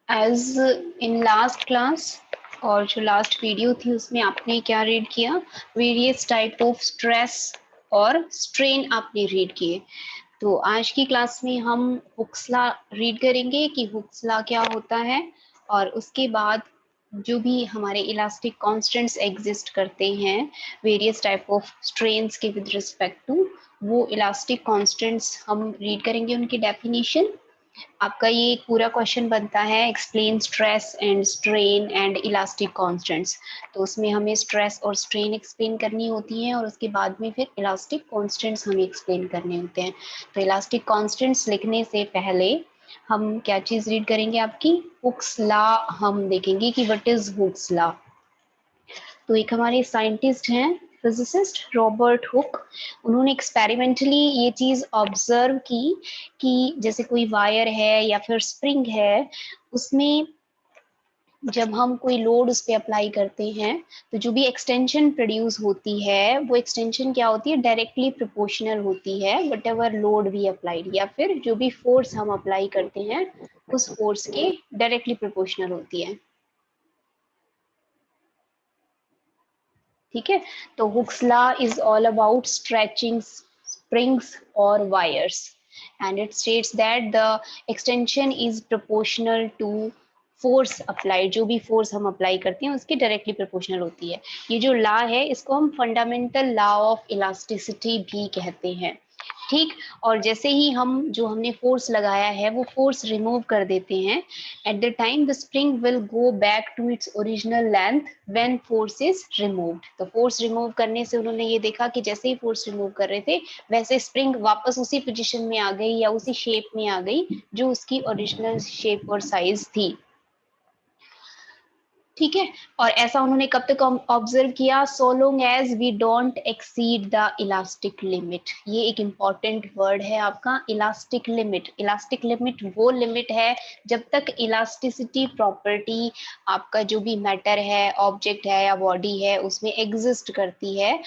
As in last class और जो last video थी उसमें आपने क्या रीड किया? वेरियस टाइप ऑफ स्ट्रेस और स्ट्रेन आपने रीड किए। तो आज की क्लास में हम हुक्स लॉ रीड करेंगे कि हुक्स लॉ क्या होता है, और उसके बाद जो भी हमारे इलास्टिक कांस्टेंट्स एग्जिस्ट करते हैं वेरियस टाइप ऑफ स्ट्रेन्स के विद रिस्पेक्ट टू, वो इलास्टिक कांस्टेंट्स हम रीड करेंगे, उनकी डेफिनेशन। आपका ये एक पूरा क्वेश्चन बनता है explain stress and strain and elastic constants. तो उसमें हमें स्ट्रेस और स्ट्रेन एक्सप्लेन करनी होती है और उसके बाद में फिर इलास्टिक कांस्टेंट्स हमें एक्सप्लेन करने होते हैं। तो इलास्टिक कांस्टेंट्स लिखने से पहले हम क्या चीज रीड करेंगे? आपकी हुक्स लॉ हम देखेंगे कि व्हाट इज हुक्स लॉ। तो एक हमारे साइंटिस्ट हैं फिजिसिस्ट रॉबर्ट हुक, उन्होंने एक्सपेरिमेंटली ये चीज ऑब्जर्व की कि जैसे कोई वायर है या फिर स्प्रिंग है, उसमें जब हम कोई लोड उस पर अप्लाई करते हैं तो जो भी एक्सटेंशन प्रोड्यूस होती है वो एक्सटेंशन क्या होती है? डायरेक्टली प्रोपोर्शनल होती है whatever load we applied, या फिर जो भी फोर्स हम अप्लाई करते हैं उस फोर्स के डायरेक्टली प्रोपोर्शनल होती है। ठीक है, तो Hooke's law is all about stretching springs or wires, and it states that the extension is proportional to force apply. जो भी फोर्स हम अप्लाई करते हैं उसके डायरेक्टली प्रोपोर्शनल होती है। ये जो लॉ है इसको हम फंडामेंटल लॉ ऑफ इलास्टिसिटी भी कहते हैं। ठीक, और जैसे ही हम जो हमने फोर्स लगाया है वो फोर्स रिमूव कर देते हैं, at the time the spring will go back to its original length when force is removed. तो फोर्स रिमूव करने से उन्होंने ये देखा कि जैसे ही फोर्स रिमूव कर रहे थे वैसे स्प्रिंग वापस उसी पोजीशन में आ गई या उसी शेप में आ गई जो उसकी ओरिजिनल शेप और साइज थी। ठीक है, और ऐसा उन्होंने कब तक ऑब्जर्व किया? So long as we don't exceed the elastic limit. ये एक इंपॉर्टेंट वर्ड है आपका, इलास्टिक लिमिट। इलास्टिक लिमिट वो लिमिट है जब तक इलास्टिसिटी प्रॉपर्टी आपका जो भी मैटर है, ऑब्जेक्ट है या बॉडी है, उसमें एग्जिस्ट करती है,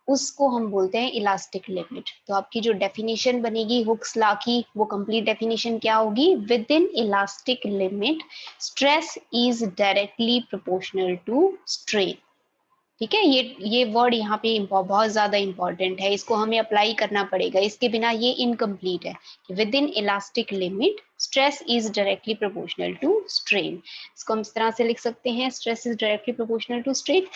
उसको हम बोलते हैं इलास्टिक लिमिट। तो आपकी जो डेफिनेशन बनेगी हुक्स लॉ की, वो कंप्लीट डेफिनेशन क्या होगी? Within elastic limit stress is directly proportional to strain. ठीक है, ये वर्ड यहाँ पे बहुत ज्यादा इंपॉर्टेंट है, इसको हमें अप्लाई करना पड़ेगा, इसके बिना ये इनकम्प्लीट है कि within elastic limit stress is directly proportional to strain. इसको हम इस तरह से लिख सकते हैं, stress is directly proportional to strain.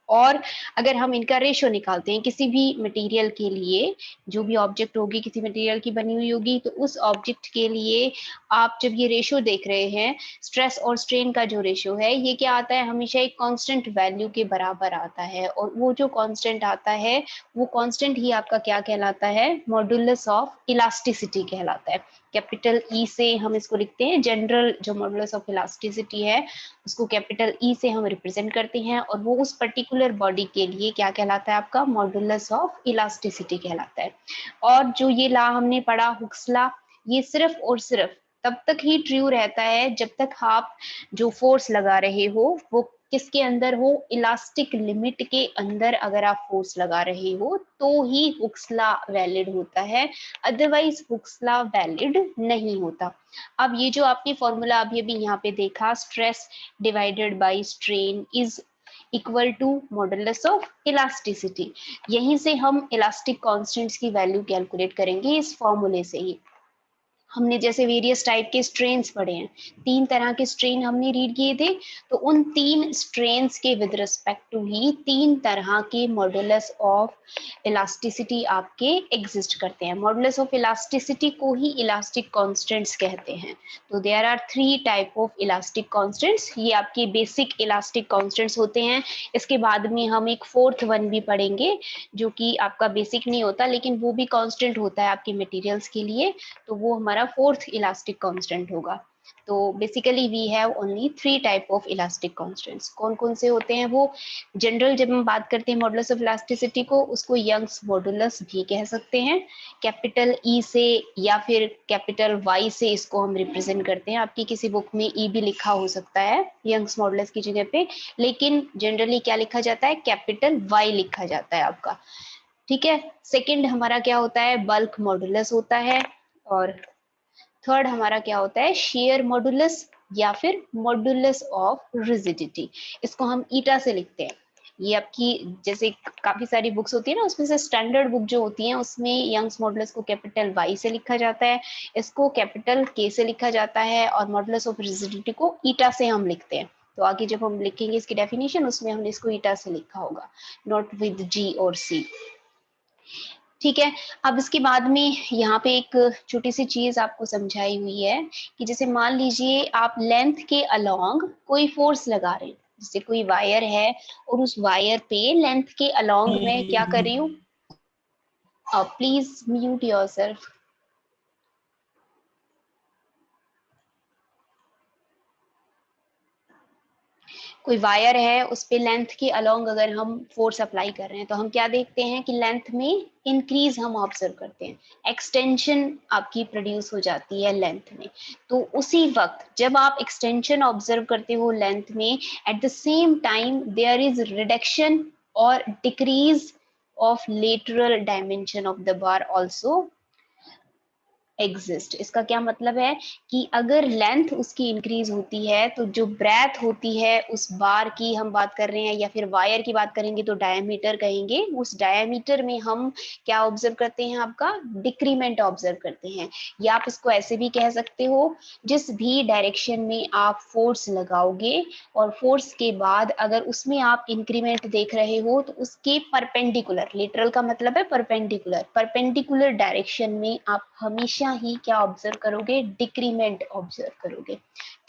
और अगर हम इनका रेशो निकालते हैं किसी भी मटेरियल के लिए, जो भी ऑब्जेक्ट होगी किसी मटेरियल की बनी हुई होगी, तो उस ऑब्जेक्ट के लिए आप जब ये रेशो देख रहे हैं, स्ट्रेस और स्ट्रेन का जो रेशो है ये क्या आता है? हमेशा एक कांस्टेंट वैल्यू के बराबर आता है, और वो जो कांस्टेंट आता है वो कांस्टेंट ही आपका क्या कहलाता है? मॉडुलस ऑफ इलास्टिसिटी कहलाता है। कैपिटल ई से हम इसको लिखते हैं, जनरल जो मॉडुलस ऑफ इलास्टिसिटी है उसको कैपिटल ई से हम रिप्रेजेंट करते हैं, और वो उस पर्टिकुलर बॉडी के लिए क्या कहलाता है? आपका मॉडुलस ऑफ इलास्टिसिटी कहलाता है। और जो ये लॉ हमने पढ़ा हुक्स लॉ, ये सिर्फ और सिर्फ तब तक ही ट्रू रहता है जब तक आप जो फोर्स लगा रहे हो वो किसके अंदर हो? इलास्टिक लिमिट के अंदर अगर आप फोर्स लगा रहे हो तो ही हुक्स लॉ वैलिड होता है, अदरवाइज हुक्स लॉ वैलिड नहीं होता। अब ये जो आपने फॉर्मूला अभी अभी यहाँ पे देखा, stress divided by strain is equal to modulus of elasticity, यहीं से हम इलास्टिक कांस्टेंट्स की वैल्यू कैलकुलेट करेंगे इस फॉर्मूले से ही। हमने जैसे वेरियस टाइप के स्ट्रेन्स पढ़े हैं, 3 तरह के स्ट्रेन हमने रीड किए थे, तो उन 3 स्ट्रेन्स के विद रिस्पेक्ट टू ही 3 तरह के मॉडुलस ऑफ इलास्टिसिटी आपके एग्जिस्ट करते हैं। मॉडुलस ऑफ इलास्टिसिटी को ही इलास्टिक कांस्टेंट्स कहते हैं। तो there are 3 type of elastic constants, ये आपके बेसिक इलास्टिक कांस्टेंट्स होते हैं। इसके बाद में हम एक 4th वन भी पढ़ेंगे जो कि आपका बेसिक नहीं होता लेकिन वो भी कांस्टेंट होता है आपके मटेरियल्स के लिए, तो वो हमारा 4th इलास्टिक कांस्टेंट होगा। तो basically we have only 3 type of elastic constants. कौन कौन से होते हैं वो? जनरल जब हम बात करते हैं मॉडुलस ऑफ इलास्टिसिटी को, उसको यंग्स मॉडुलस भी कह सकते हैं। कैपिटल ई से या फिर कैपिटल वाई से इसको हम रिप्रेजेंट करते हैं। आपकी किसी बुक में ई भी लिखा हो सकता है यंग्स मॉडुलस की जगह पे, लेकिन जनरली क्या लिखा जाता है? कैपिटल वाई लिखा जाता है आपका। ठीक है, सेकंड हमारा क्या होता है? बल्क मॉडुलस होता है, और थर्ड हमारा क्या होता है, शेयर मॉडुलस या फिर मॉडुलस ऑफ रिजिडिटी, इसको हम ईटा से लिखते हैं। ये आपकी जैसे काफी सारी बुक्स होती है ना, उसमें से स्टैंडर्ड बुक जो होती है उसमें यंग्स मॉडुलस को कैपिटल वाई से लिखा जाता है, इसको कैपिटल के से लिखा जाता है, और मॉडुलस ऑफ रिजिडिटी को ईटा से हम लिखते हैं। तो आगे जब हम लिखेंगे इसकी डेफिनेशन, उसमें हमने इसको ईटा से लिखा होगा, नॉट विद जी और सी। ठीक है, अब इसके बाद में यहाँ पे एक छोटी सी चीज आपको समझाई हुई है कि जैसे मान लीजिए आप लेंथ के अलोंग कोई फोर्स लगा रहे हैं, जैसे कोई वायर है और उस वायर पे लेंथ के अलोंग मैं क्या कर रही हूँ, प्लीज म्यूट योरसेल्फ। कोई वायर है उस पे लेंथ के अलोंग अगर हम फोर्स अप्लाई कर रहे हैं तो हम क्या देखते हैं कि लेंथ में इंक्रीज हम ऑब्जर्व करते हैं, एक्सटेंशन आपकी प्रोड्यूस हो जाती है लेंथ में। तो उसी वक्त जब आप एक्सटेंशन ऑब्जर्व करते हो लेंथ में, at the same time there is reduction और decrease of lateral dimension of the bar also exist. इसका क्या मतलब है कि अगर लेंथ उसकी इंक्रीज होती है तो जो ब्रेथ होती है उस बार की हम बात कर रहे हैं, या फिर वायर की बात करेंगे तो डायमीटर कहेंगे, उस डायमीटर में हम क्या ऑब्जर्व करते हैं, आपका डिक्रीमेंट ऑब्जर्व करते हैं। या आप इसको ऐसे भी कह सकते हो, जिस भी डायरेक्शन में आप फोर्स लगाओगे और फोर्स के बाद अगर उसमें आप इंक्रीमेंट देख रहे हो तो उसके परपेंडिकुलर, लिटरल का मतलब है परपेंडिकुलर, परपेंडिकुलर डायरेक्शन में आप हमेशा ही क्या ऑब्जर्व करोगे, डिक्रीमेंट ऑब्जर्व करोगे।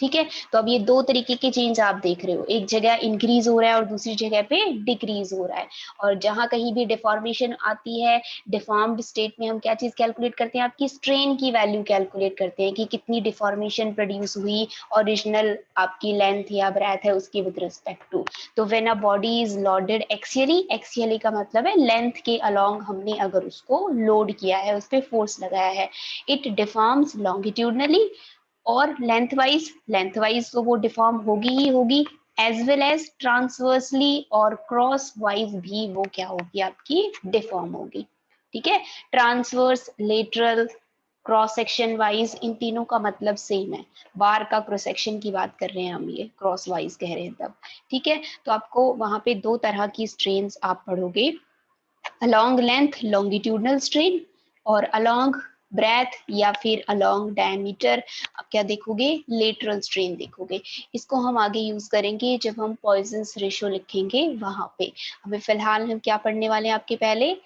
ठीक है, तो अब ये दो तरीके के चेंज आप देख रहे हो, एक जगह इंक्रीज हो रहा है और दूसरी जगह पे डिक्रीज हो रहा है। और जहां कहीं भी डिफॉर्मेशन आती है, डिफॉर्म्ड स्टेट में हम क्या चीज कैलकुलेट करते हैं, आपकी स्ट्रेन की वैल्यू कैलकुलेट करते हैं कि कितनी डिफॉर्मेशन प्रोड्यूस हुई ओरिजिनल आपकी लेंथ या ब्रेथ है उसकी विद रिस्पेक्ट टू। तो when a body is loaded axially, axially का मतलब है लेंथ के अलोंग हमने अगर उसको लोड किया है, उस पर फोर्स लगाया है, इट डिफॉर्म्स लॉन्गिट्यूडनली और लेंथ वाइज तो वो डिफॉर्म होगी ही होगी, एज वेल एज ट्रांसवर्सली और क्रॉस वाइज भी वो क्या होगी, आपकी डिफॉर्म होगी। ठीक है, transverse, lateral, cross section wise, इन तीनों का मतलब सेम है। बार का क्रॉस सेक्शन की बात कर रहे हैं हम, ये क्रॉस वाइज कह रहे हैं तब। ठीक है, तो आपको वहां पे दो तरह की स्ट्रेन्स आप पढ़ोगे, अलोंग लेंथ लॉन्गिट्यूडनल स्ट्रेन, और अलोंग ब्रेथ या फिर अलोंग डायमीटर आप क्या देखोगे, लेटरल स्ट्रेन देखोगे। इसको हम आगे यूज करेंगे जब हम पॉइजन्स रेशियो लिखेंगे वहां पे। अभी फिलहाल हम क्या पढ़ने वाले हैं, आपके पहले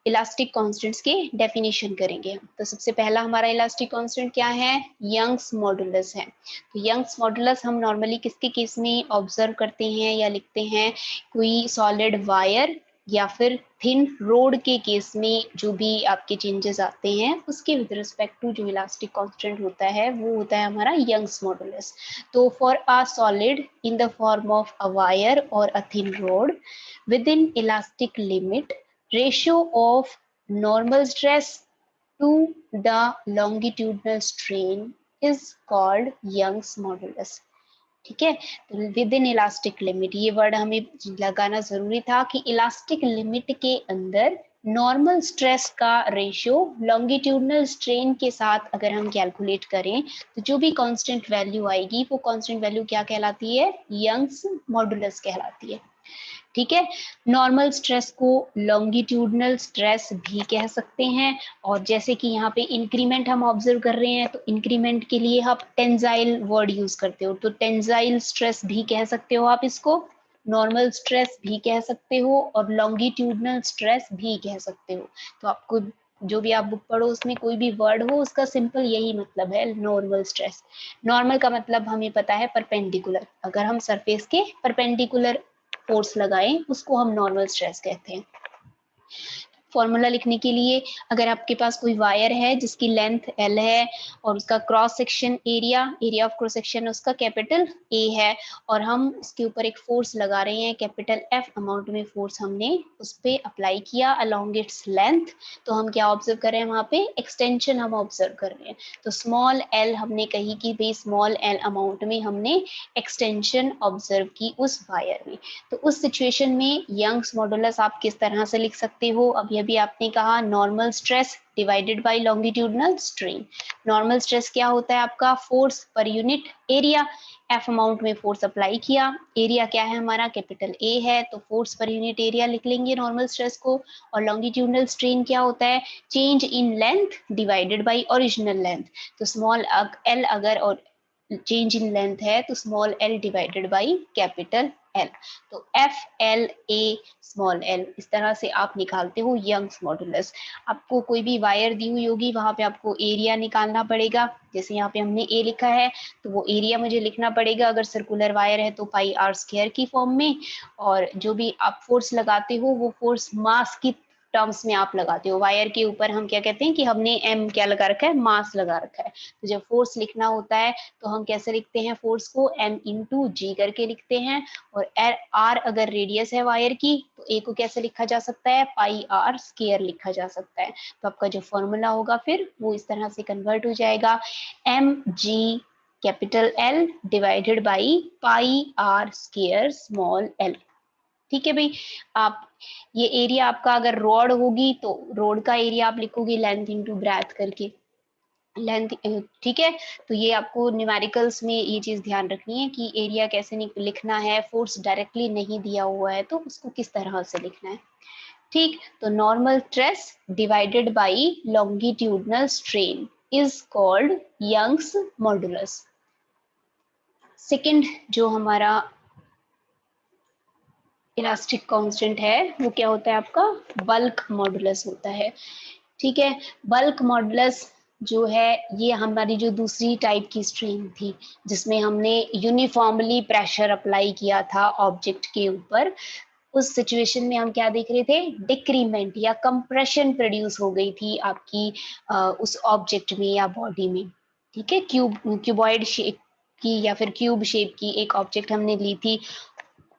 इलास्टिक कांस्टेंट्स के डेफिनेशन करेंगे। तो सबसे पहला हमारा इलास्टिक कांस्टेंट क्या है, यंग्स मॉडुलस है। तो यंग्स मॉडुलस हम नॉर्मली किसके केस में ऑब्जर्व करते हैं या लिखते हैं, कोई सॉलिड वायर या फिर थिन रोड के केस में जो भी आपके चेंजेस आते हैं उसके विद रिस्पेक्ट टू जो इलास्टिक कांस्टेंट होता है वो होता है हमारा यंग्स मॉडुलस। तो for a solid in the form of a wire और a thin rod within elastic limit, ratio of normal stress to the longitudinal strain is called Young's modulus। ठीक है, तो विद इन इलास्टिक लिमिट, ये word हमें लगाना जरूरी था कि इलास्टिक लिमिट के अंदर नॉर्मल स्ट्रेस का रेशियो लॉन्गिट्यूडनल स्ट्रेन के साथ अगर हम कैलकुलेट करें तो जो भी कांस्टेंट वैल्यू आएगी वो कांस्टेंट वैल्यू क्या कहलाती है, यंग्स मॉडुलस कहलाती है। ठीक है, नॉर्मल स्ट्रेस को लॉन्गिट्यूडनल स्ट्रेस भी कह सकते हैं। और जैसे कि यहाँ पे इंक्रीमेंट हम ऑब्जर्व कर रहे हैं तो इंक्रीमेंट के लिए आप टेंजाइल वर्ड यूज करते हो, तो टेंजाइल स्ट्रेस भी कह सकते हो आप इसको, नॉर्मल स्ट्रेस भी कह सकते हो और लॉन्गिट्यूडनल स्ट्रेस भी कह सकते हो। तो आपको जो भी आप बुक पढ़ो उसमें कोई भी वर्ड हो उसका सिंपल यही मतलब है, नॉर्मल स्ट्रेस। नॉर्मल का मतलब हमें पता है परपेंडिकुलर, अगर हम सरफेस के परपेंडिकुलर फोर्स लगाएं उसको हम नॉर्मल स्ट्रेस कहते हैं। फॉर्मूला लिखने के लिए, अगर आपके पास कोई वायर है जिसकी लेंथ L है और उसका cross section area, area of cross section उसका कैपिटल A है, और हम उसके ऊपर एक फोर्स लगा रहे हैं कैपिटल F अमाउंट में फोर्स हमने उस पर अप्लाई किया अलोंग इट्स लेंथ, तो हम क्या ऑब्जर्व कर रहे हैं, वहां पे एक्सटेंशन हम ऑब्जर्व कर रहे हैं। तो स्मॉल l हमने कही कि भाई स्मॉल l अमाउंट में हमने एक्सटेंशन ऑब्जर्व की उस वायर में। तो उस सिचुएशन में यंग्स मॉडुलस आप किस तरह से लिख सकते हो, अभी उसमें भी आपने कहा normal stress divided by longitudinal strain. Normal stress क्या होता है आपका, force per unit area, F amount में फोर्स अप्लाई किया, एरिया क्या है हमारा कैपिटल ए है, तो फोर्स पर यूनिट एरिया लिख लेंगे नॉर्मल स्ट्रेस को। और लॉन्गिट्यूडनल स्ट्रेन क्या होता है, change in length divided by original length. तो स्मॉल एल अगर और चेंज इन लेंथ है तो small L divided by capital L. तो F L A small L, इस तरह से आप निकालते हो यंग्स मॉडुलस। आपको कोई भी वायर दी हुई होगी वहां पे आपको एरिया निकालना पड़ेगा, जैसे यहाँ पे हमने ए लिखा है तो वो एरिया मुझे लिखना पड़ेगा। अगर सर्कुलर वायर है तो पाई आर स्क्वायर की फॉर्म में, और जो भी आप फोर्स लगाते हो वो फोर्स मास की टर्म्स में आप लगाते हो। वायर के ऊपर हम क्या कहते हैं कि हमने एम क्या लगा रखा है, मास लगा रखा है। तो जब फोर्स लिखना होता है तो हम कैसे लिखते हैं, फोर्स को एम इंटू जी करके लिखते हैं। और आर अगर रेडियस है वायर की तो ए को कैसे लिखा जा सकता है, पाई आर स्क्वायर लिखा जा सकता है। तो आपका जो फॉर्मूला होगा फिर वो इस तरह से कन्वर्ट हो जाएगा, M G capital L divided by pi R square small L. ठीक है भाई। आप ये एरिया आपका अगर रॉड होगी तो रॉड का एरिया आप लिखोगे लेंथ इंटू ब्रेथ करके, लेंथ। ठीक है। तो ये आपको न्यूमेरिकल्स में ये चीज ध्यान रखनी है कि एरिया कैसे लिखना है, फोर्स डायरेक्टली नहीं दिया हुआ है तो उसको किस तरह से लिखना है। ठीक, तो normal stress divided by longitudinal strain is called Young's modulus. Second जो हमारा इलास्टिक कांस्टेंट है वो क्या होता है आपका, बल्क मॉडुलस होता है। ठीक है। बल्क मॉडुलस जो है ये हमारी जो दूसरी टाइप की स्ट्रेन थी जिसमें हमने यूनिफॉर्मली प्रेशर अप्लाई किया था ऑब्जेक्ट के ऊपर, उस सिचुएशन में हम क्या देख रहे थे, डिक्रीमेंट या कंप्रेशन प्रोड्यूस हो गई थी आपकी उस ऑब्जेक्ट में या बॉडी में। ठीक है। क्यूबॉइड शेप की या फिर क्यूब शेप की एक ऑब्जेक्ट हमने ली थी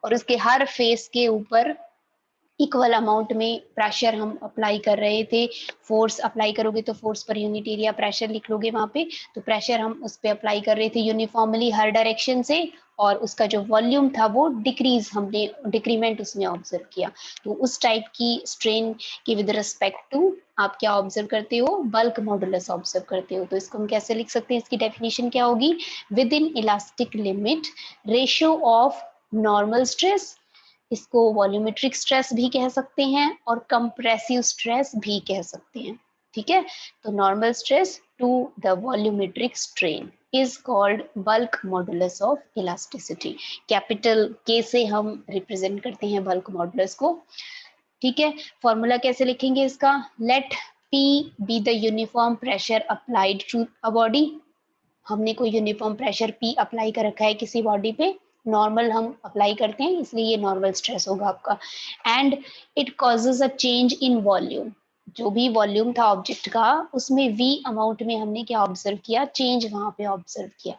और उसके हर फेस के ऊपर इक्वल अमाउंट में प्रेशर हम अप्लाई कर रहे थे। फोर्स अप्लाई करोगे तो force per unit area pressure लिख लोगे वहां पे, तो प्रेशर हम उस पर अप्लाई कर रहे थे यूनिफॉर्मली हर डायरेक्शन से, और उसका जो वॉल्यूम था वो डिक्रीज, हमने डिक्रीमेंट उसमें ऑब्जर्व किया। तो उस टाइप की स्ट्रेन के विद रिस्पेक्ट टू आप क्या ऑब्जर्व करते हो, बल्क मॉडुलस ऑब्जर्व करते हो। तो इसको हम कैसे लिख सकते हैं, इसकी डेफिनेशन क्या होगी, within elastic limit ratio of normal stress, इसको वॉल्यूमेट्रिक स्ट्रेस भी कह सकते हैं और कंप्रेसिव स्ट्रेस भी कह सकते हैं। ठीक है। तो normal stress to the volumetric strain is called bulk modulus of elasticity. Capital K से हम रिप्रेजेंट करते हैं बल्क मॉडुलस को। ठीक है। फॉर्मूला कैसे लिखेंगे इसका, let P be the uniform pressure applied to a body. हमने कोई यूनिफॉर्म प्रेशर P अप्लाई कर रखा है किसी बॉडी पे, नॉर्मल हम अप्लाई करते हैं इसलिए ये नॉर्मल स्ट्रेस होगा आपका। And it causes a change in volume, जो भी वॉल्यूम था ऑब्जेक्ट का उसमें V अमाउंट में हमने क्या ऑब्जर्व किया, चेंज वहां पे ऑब्जर्व किया।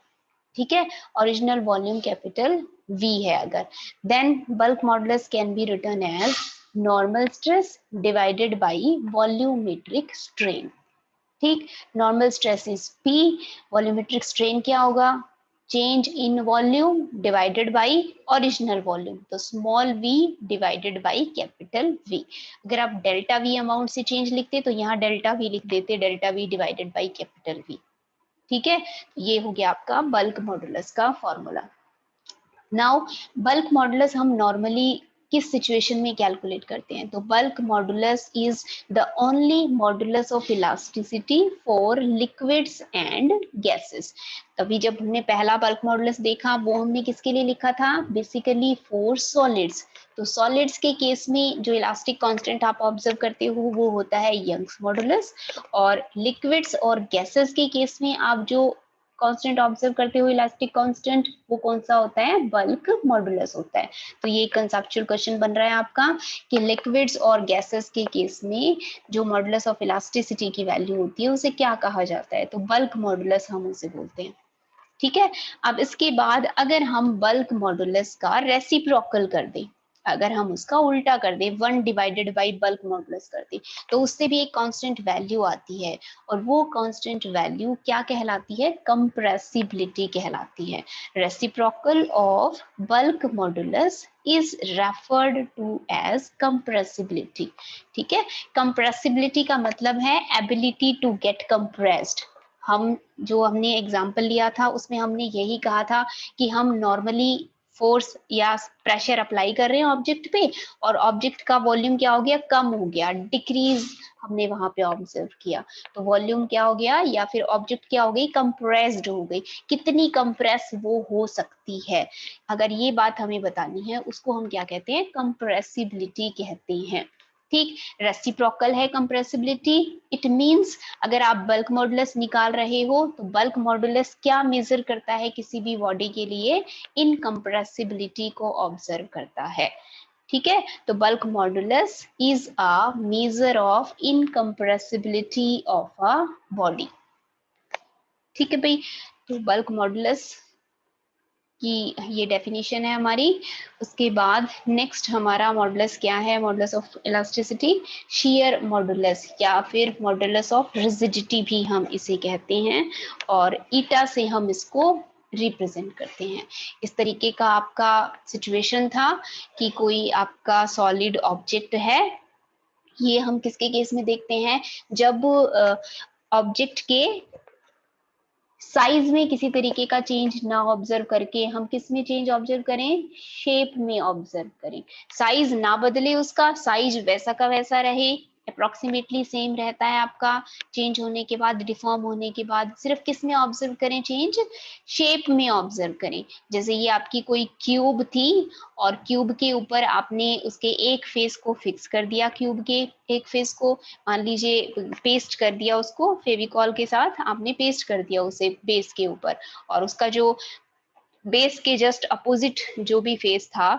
ठीक है। ओरिजिनल वॉल्यूम कैपिटल V है अगर, then bulk modulus can be written as normal stress divided by volumetric strain. ठीक। Normal stress is P, volumetric strain क्या होगा, change in volume divided by original volume, तो small v divided by capital V। अगर आप delta V amount से change लिखते तो यहाँ डेल्टा V लिख देते, delta V divided by capital V। ठीक है। ये हो गया आपका बल्क मॉडुलस का फॉर्मूला। नाउ बल्क मॉडुलस हम नॉर्मली किस सिचुएशन में कैलकुलेट करते हैं, तो bulk modulus is the only modulus of elasticity for liquids and gases. तभी जब हमने पहला बल्क मॉडुलस देखा वो हमने किसके लिए लिखा था, बेसिकली फॉर सॉलिड्स। तो सॉलिड्स के केस में जो इलास्टिक कांस्टेंट आप ऑब्जर्व करते हो वो होता है यंग्स मॉडुलस, और लिक्विड्स और गैसेस के केस में आप जो कांस्टेंट ऑब्जर्व करते हो इलास्टिक कांस्टेंट, वो कौन सा होता है, बल्क मॉडुलस होता है। तो ये कंसेप्चुअल क्वेश्चन बन रहा है आपका कि लिक्विड्स और गैसेस के केस में जो मॉडुलस ऑफ इलास्टिसिटी की वैल्यू होती है उसे क्या कहा जाता है, तो बल्क मॉडुलस हम उसे बोलते हैं। ठीक है। अब इसके बाद अगर हम बल्क मॉडुलस का रेसिप्रोकल कर दें, अगर हम उसका उल्टा कर दें, 1 डिवाइडेड बाई बल्क मॉडुलस कर दें, तो उससे भी एक कांस्टेंट वैल्यू आती है, और वो कांस्टेंट वैल्यू क्या कहलाती है? कंप्रेसिबिलिटी कहलाती है। Reciprocal of bulk modulus is referred to as compressibility. ठीक है, कंप्रेसिबिलिटी का मतलब है एबिलिटी टू गेट कंप्रेस्ड। हम जो हमने एग्जाम्पल लिया था उसमें हमने यही कहा था कि हम नॉर्मली फोर्स या प्रेशर अप्लाई कर रहे हैं ऑब्जेक्ट पे, और ऑब्जेक्ट का वॉल्यूम क्या हो गया? कम हो गया, डिक्रीज हमने वहां पे ऑब्जर्व किया। तो वॉल्यूम क्या हो गया, या फिर ऑब्जेक्ट क्या हो गई? कंप्रेस्ड हो गई। कितनी कंप्रेस वो हो सकती है, अगर ये बात हमें बतानी है, उसको हम क्या कहते हैं? कंप्रेसिबिलिटी कहते हैं। ठीक, रेसिप्रोकल है कंप्रेसिबिलिटी। इट मींस अगर आप बल्क मॉडुलस निकाल रहे हो तो बल्क मॉडुलस क्या मेजर करता है किसी भी बॉडी के लिए? इनकम्प्रेसिबिलिटी को ऑब्जर्व करता है। ठीक है, तो bulk modulus is a measure of incompressibility of a body. ठीक है भाई, तो बल्क मॉडुलस की ये डेफिनेशन है हमारी। उसके बाद नेक्स्ट हमारा मॉडुलस क्या है? Modulus of elasticity, shear modulus या फिर मॉडुलस ऑफ रिजिडिटी भी हम इसे कहते हैं, और ईटा से हम इसको रिप्रेजेंट करते हैं। इस तरीके का आपका सिचुएशन था कि कोई आपका सॉलिड ऑब्जेक्ट है। ये हम किसके केस में देखते हैं? जब ऑब्जेक्ट के साइज में किसी तरीके का चेंज ना ऑब्जर्व करके हम किस में चेंज ऑब्जर्व करें? शेप में ऑब्जर्व करें। साइज ना बदले, उसका साइज वैसा का वैसा रहे, अप्रोक्सीमेटली सेम रहता है आपका, चेंज होने के बाद, डिफॉर्म होने के बाद सिर्फ किस में ऑब्जर्व करें? चेंज शेप में ऑब्जर्व करें। जैसे ये आपकी कोई क्यूब थी, और क्यूब के ऊपर आपने उसके एक फेस को फिक्स कर दिया, क्यूब के एक फेस को मान लीजिए पेस्ट कर दिया, उसको फेविकॉल के साथ आपने पेस्ट कर दिया उसे बेस के ऊपर, और उसका जो बेस के जस्ट अपोजिट जो भी फेस था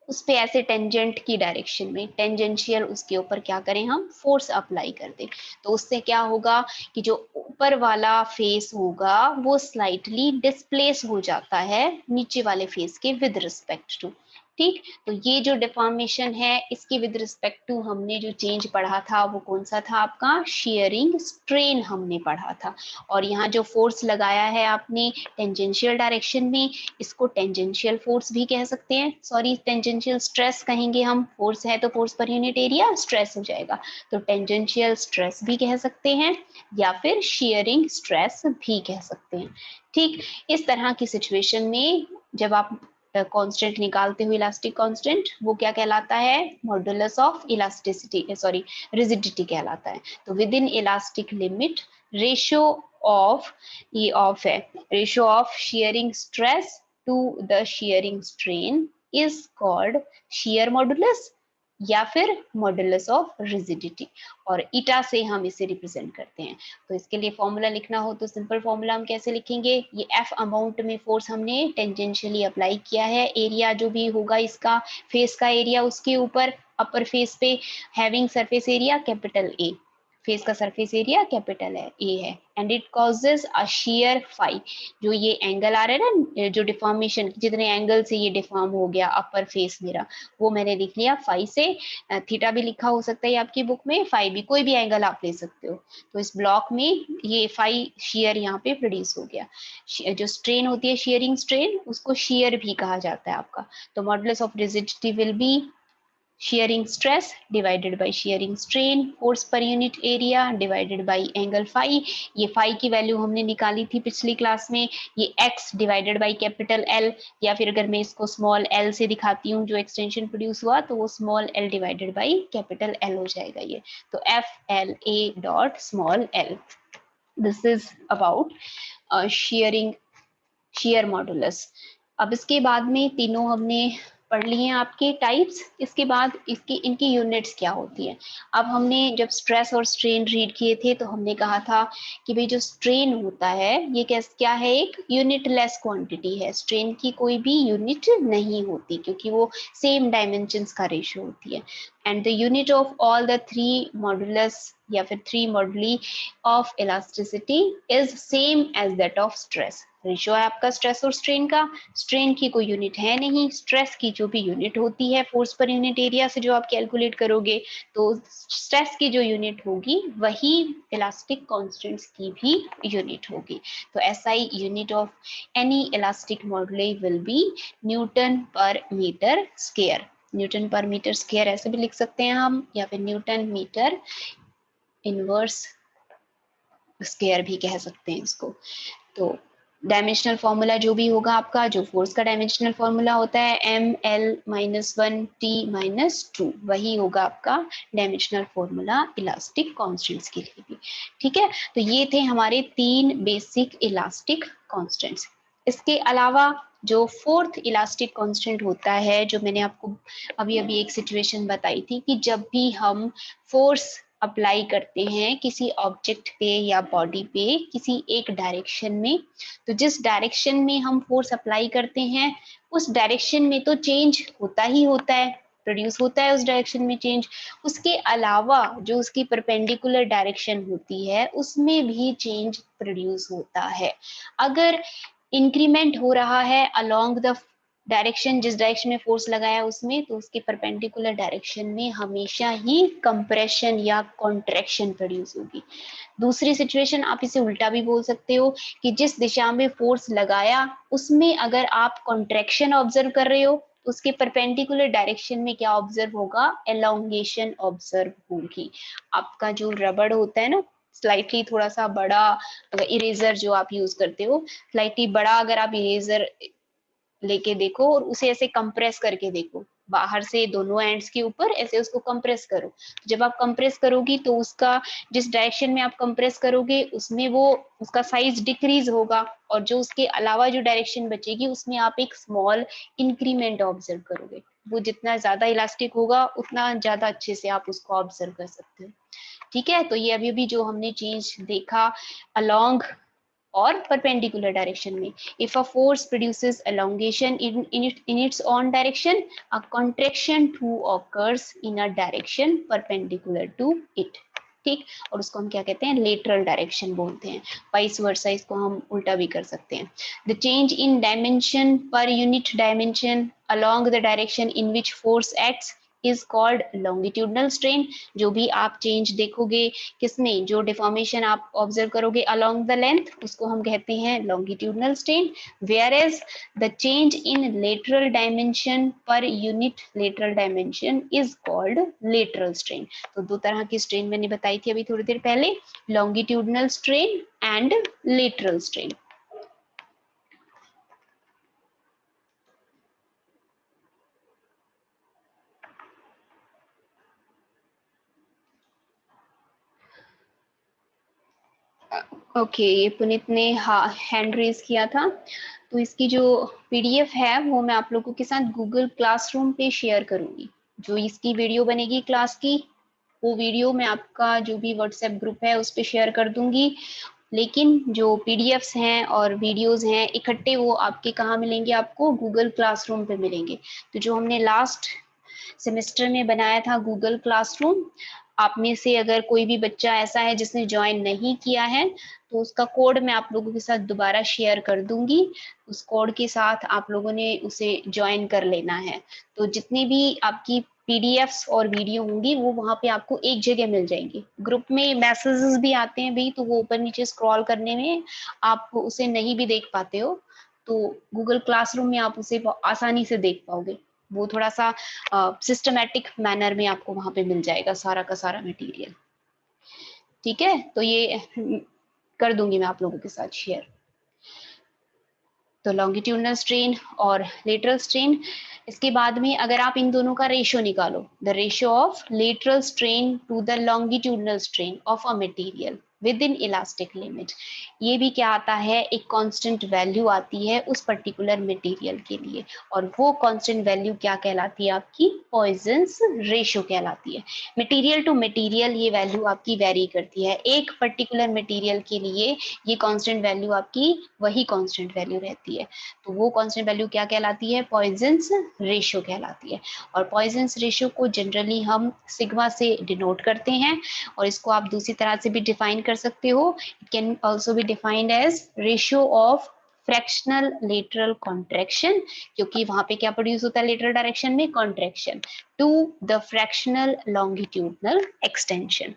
उस पे ऐसे टेंजेंट की डायरेक्शन में, टेंजेंशियल उसके ऊपर क्या करें? हम फोर्स अप्लाई कर दें, तो उससे क्या होगा कि जो ऊपर वाला फेस होगा वो स्लाइटली डिस्प्लेस हो जाता है नीचे वाले फेस के विद रिस्पेक्ट टू। ठीक, तो ये जो डिफॉर्मेशन है इसकी विद रिस्पेक्ट टू हमने जो चेंज पढ़ा था वो कौन सा था आपका? शेयरिंग स्ट्रेन हमने पढ़ा था। और यहाँ जो फोर्स लगाया है आपने टेंजेंशियल डायरेक्शन में, इसको टेंजेंशियल फोर्स भी कह सकते हैं, सॉरी टेंजेंशियल स्ट्रेस कहेंगे हम, फोर्स है तो force per unit area stress हो जाएगा, तो टेंजेंशियल स्ट्रेस भी कह सकते हैं, या फिर शेयरिंग स्ट्रेस भी कह सकते हैं। ठीक, इस तरह की सिचुएशन में जब आप कांस्टेंट निकालते हो, इलास्टिक कांस्टेंट, वो क्या कहलाता है? Modulus of elasticity, sorry rigidity कहलाता है। तो with in elastic limit ratio of, ये ऑफ है, ratio of shearing stress to the shearing strain is called shear modulus या फिर मॉडुलस ऑफ रिजिडिटी, और ईटा से हम इसे रिप्रेजेंट करते हैं। तो इसके लिए फॉर्मूला लिखना हो तो सिंपल फॉर्मूला हम कैसे लिखेंगे? ये एफ अमाउंट में फोर्स हमने टेंजेंशियली अप्लाई किया है, एरिया जो भी होगा इसका, फेस का एरिया उसके ऊपर, अपर फेस पे having surface area capital A, face का सरफेस एरिया कैपिटल है ए है, and it causes a shear phi. जो ये एंगल आ रहा है ना, जो डिफॉर्मेशन, जितने एंगल से ये डिफॉर्म हो गया अपर फेस मेरा, वो मैंने लिख लिया फाई से। थीटा भी लिखा हो सकता है आपकी बुक में, फाई भी, कोई भी एंगल आप ले सकते हो। तो इस ब्लॉक में ये फाई शेयर यहाँ पे प्रोड्यूस हो गया। जो स्ट्रेन होती है, शेयरिंग स्ट्रेन, उसको शेयर भी कहा जाता है आपका। तो modulus of rigidity will be shearing stress divided by shearing strain, force per unit area divided by angle phi। ये phi की वैल्यू हमने निकाली थी पिछली क्लास में, ये x divided by capital L, या फिर अगर मैं इसको स्मॉल l से दिखाती हूँ जो एक्सटेंशन प्रोड्यूस हुआ, तो वो small l divided by capital L हो जाएगा ये, तो FLA dot small l। This is about shearing, shear modulus। अब इसके बाद में तीनों हमने पढ़ लिए हैं आपके टाइप्स। इसके बाद इसकी इनकी यूनिट्स क्या होती है। अब हमने जब स्ट्रेस और स्ट्रेन रीड किए थे तो हमने कहा था कि भाई जो स्ट्रेन होता है ये क्या है? एक यूनिटलेस क्वांटिटी है। स्ट्रेन की कोई भी यूनिट नहीं होती क्योंकि वो सेम डायमेंशंस का रेशियो होती है। And the unit of all the three modulus या फिर three moduli of elasticity is same as that of stress. Ratio है आपका स्ट्रेस और स्ट्रेन का। स्ट्रेन की कोई यूनिट है नहीं, स्ट्रेस की जो भी यूनिट होती है फोर्स पर यूनिट एरिया से जो आप कैलकुलेट करोगे, तो स्ट्रेस की जो यूनिट होगी वही इलास्टिक कांस्टेंट्स की भी यूनिट होगी। तो SI unit of any elastic modulus will be Newton पर मीटर स्क्वायर। न्यूटन पर मीटर स्क्वायर ऐसे भी लिख सकते हैं हम, या फिर न्यूटन मीटर इनवर्स स्क्वायर भी कह सकते हैं इसको। तो डायमेंशनल फॉर्मूला जो भी होगा आपका, जो फोर्स का डायमेंशनल फॉर्मूला होता है ml-1t-2, वही होगा आपका डायमेंशनल फॉर्मूला इलास्टिक कांस्टेंट्स के लिए भी। ठीक है, तो ये थे हमारे 3 बेसिक इलास्टिक कांस्टेंट्स। इसके अलावा जो फोर्थ इलास्टिक कांस्टेंट होता है, जो मैंने आपको अभी अभी एक सिचुएशन बताई थी कि जब भी हम फोर्स अप्लाई करते हैं किसी ऑब्जेक्ट पे या बॉडी पे किसी एक डायरेक्शन में, तो जिस डायरेक्शन में हम फोर्स अप्लाई करते हैं उस डायरेक्शन में तो चेंज होता ही होता है, प्रोड्यूस होता है उस डायरेक्शन में चेंज। उसके अलावा जो उसकी परपेंडिकुलर डायरेक्शन होती है उसमें भी चेंज प्रोड्यूस होता है। अगर इंक्रीमेंट हो रहा है अलोंग द डायरेक्शन, जिस डायरेक्शन में फोर्स लगाया उसमें, तो उसके परपेंडिकुलर डायरेक्शन में हमेशा ही कंप्रेशन या कॉन्ट्रैक्शन प्रोड्यूस होगी। दूसरी सिचुएशन आप इसे उल्टा भी बोल सकते हो कि जिस दिशा में फोर्स लगाया उसमें अगर आप कॉन्ट्रैक्शन ऑब्जर्व कर रहे हो, उसके परपेंडिकुलर डायरेक्शन में क्या ऑब्जर्व होगा, एलोंगेशन ऑब्जर्व होगी। आपका जो रबड़ होता है ना, स्लाइटली थोड़ा सा बड़ा, अगर इरेजर जो आप यूज करते हो, स्लाइटली बड़ा अगर आप इरेजर लेके देखो और उसे ऐसे कंप्रेस करके देखो, बाहर से दोनों एंड्स के ऊपर ऐसे उसको कंप्रेस करो। जब आप कंप्रेस करोगी तो उसका जिस डायरेक्शन में आप कंप्रेस करोगे उसमें वो उसका साइज डिक्रीज होगा, और जो उसके अलावा जो डायरेक्शन बचेगी उसमें आप एक स्मॉल इंक्रीमेंट ऑब्जर्व करोगे। वो जितना ज्यादा इलास्टिक होगा उतना ज्यादा अच्छे से आप उसको ऑब्जर्व कर सकते हो। ठीक है, तो ये अभी अभी जो हमने चेंज देखा अलोंग or perpendicular direction में, if a force produces elongation in its own direction, a contraction too occurs in a direction perpendicular to it। ठीक, और उसको हम क्या कहते हैं, लेटरल डायरेक्शन बोलते हैं। वाइस वर्सा इसको हम उल्टा भी कर सकते हैं। The change in dimension per unit dimension along the direction in which force acts is called longitudinal strain। जो भी आप चेंज देखोगे किसमें, जो डिफॉर्मेशन आप ऑब्जर्व करोगे along the length, उसको हम कहते हैं longitudinal strain। whereas the change in lateral dimension per unit lateral dimension is called lateral strain। तो दो तरह की स्ट्रेन मैंने बताई थी अभी थोड़ी देर पहले, longitudinal strain and lateral strain। Okay, ये पुनीत ने हैंड रेज किया था, तो इसकी जो पीडीएफ है वो मैं आप लोगों के साथ गूगल क्लासरूम पे शेयर करूंगी। जो इसकी वीडियो बनेगी क्लास की, वो वीडियो मैं आपका जो भी व्हाट्सएप ग्रुप है उस पर शेयर कर दूंगी। लेकिन जो पीडीएफ्स हैं और वीडियोस हैं इकट्ठे, वो आपके कहाँ मिलेंगे, आपको गूगल क्लासरूम पे मिलेंगे। तो जो हमने लास्ट सेमेस्टर में बनाया था गूगल क्लासरूम, आप में से अगर कोई भी बच्चा ऐसा है जिसने ज्वाइन नहीं किया है, तो उसका कोड मैं आप लोगों के साथ दोबारा शेयर कर दूंगी। उस कोड के साथ आप लोगों ने उसे ज्वाइन कर लेना है। तो जितनी भी आपकी पीडीएफ्स और वीडियो होंगी वो वहां पे आपको एक जगह मिल जाएंगी। ग्रुप में मैसेजेस भी आते हैं भाई, तो वो ऊपर नीचे स्क्रॉल करने में आप उसे नहीं भी देख पाते हो, तो गूगल क्लासरूम में आप उसे आसानी से देख पाओगे। वो थोड़ा सा सिस्टमैटिक मैनर में आपको वहां पे मिल जाएगा सारा का सारा मटेरियल। ठीक है, तो ये कर दूंगी मैं आप लोगों के साथ शेयर। तो लॉन्गिट्यूडनल स्ट्रेन और लेटरल स्ट्रेन, इसके बाद में अगर आप इन दोनों का रेशियो निकालो, the ratio of lateral strain to the longitudinal strain of a material within elastic limit, ये भी क्या आता है, एक कांस्टेंट वैल्यू आती है उस पर्टिकुलर मटेरियल के लिए, और वो कांस्टेंट वैल्यू क्या कहलाती है, आपकी पॉइजन्स रेशियो कहलाती है। मटेरियल टू मटेरियल ये वैल्यू आपकी वेरी करती है, एक पर्टिकुलर मटेरियल के लिए ये कांस्टेंट वैल्यू आपकी वही कांस्टेंट वैल्यू रहती है। तो वो कांस्टेंट वैल्यू क्या कहलाती है, पॉइजन्स रेशियो कहलाती है। और पॉइजन्स रेशियो को जनरली हम सिग्मा से डिनोट करते हैं, और इसको आप दूसरी तरह से भी डिफाइन कर सकते हो। It can also be defined as ratio of fractional lateral contraction, क्योंकि वहां पे क्या प्रोड्यूस होता है लेटरल डायरेक्शन में, contraction, to the fractional longitudinal extension.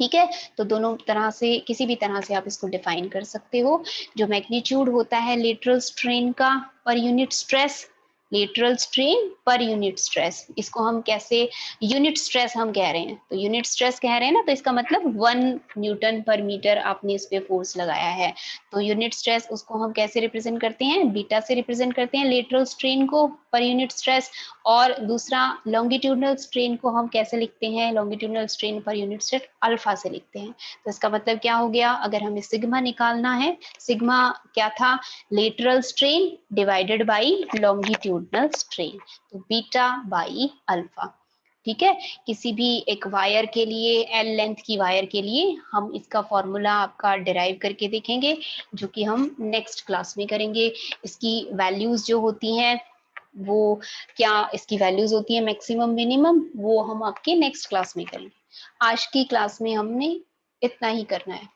ठीक है, तो दोनों तरह से, किसी भी तरह से आप इसको डिफाइन कर सकते हो। जो मैग्नीट्यूड होता है लेटरल स्ट्रेन का per unit stress, lateral strain per unit stress, इसको हम कैसे, यूनिट स्ट्रेस हम कह रहे हैं, तो यूनिट स्ट्रेस कह रहे हैं ना, तो इसका मतलब 1 न्यूटन पर मीटर आपने इस पे फोर्स लगाया है, तो यूनिट स्ट्रेस उसको हम कैसे रिप्रेजेंट करते हैं, बीटा से रिप्रेजेंट करते हैं लेटरल स्ट्रेन को पर यूनिट स्ट्रेस। और दूसरा लॉन्गिट्यूडनल स्ट्रेन को हम कैसे लिखते हैं, longitudinal strain per unit stress alpha से लिखते हैं। तो इसका मतलब क्या हो गया, अगर हमें सिग्मा निकालना है, सिग्मा क्या था, lateral strain divided by longitudinal strain, तो बीटा बाई अल्फा। ठीक है, किसी भी एक वायर के लिए, एल लेंथ की वायर के लिए हम इसका फॉर्मूला आपका डिराइव करके देखेंगे, जो कि हम नेक्स्ट क्लास में करेंगे। इसकी वैल्यूज जो होती हैं वो क्या, इसकी वैल्यूज होती है मैक्सिमम मिनिमम, वो हम आपके नेक्स्ट क्लास में करेंगे। आज की क्लास में हमने इतना ही करना है।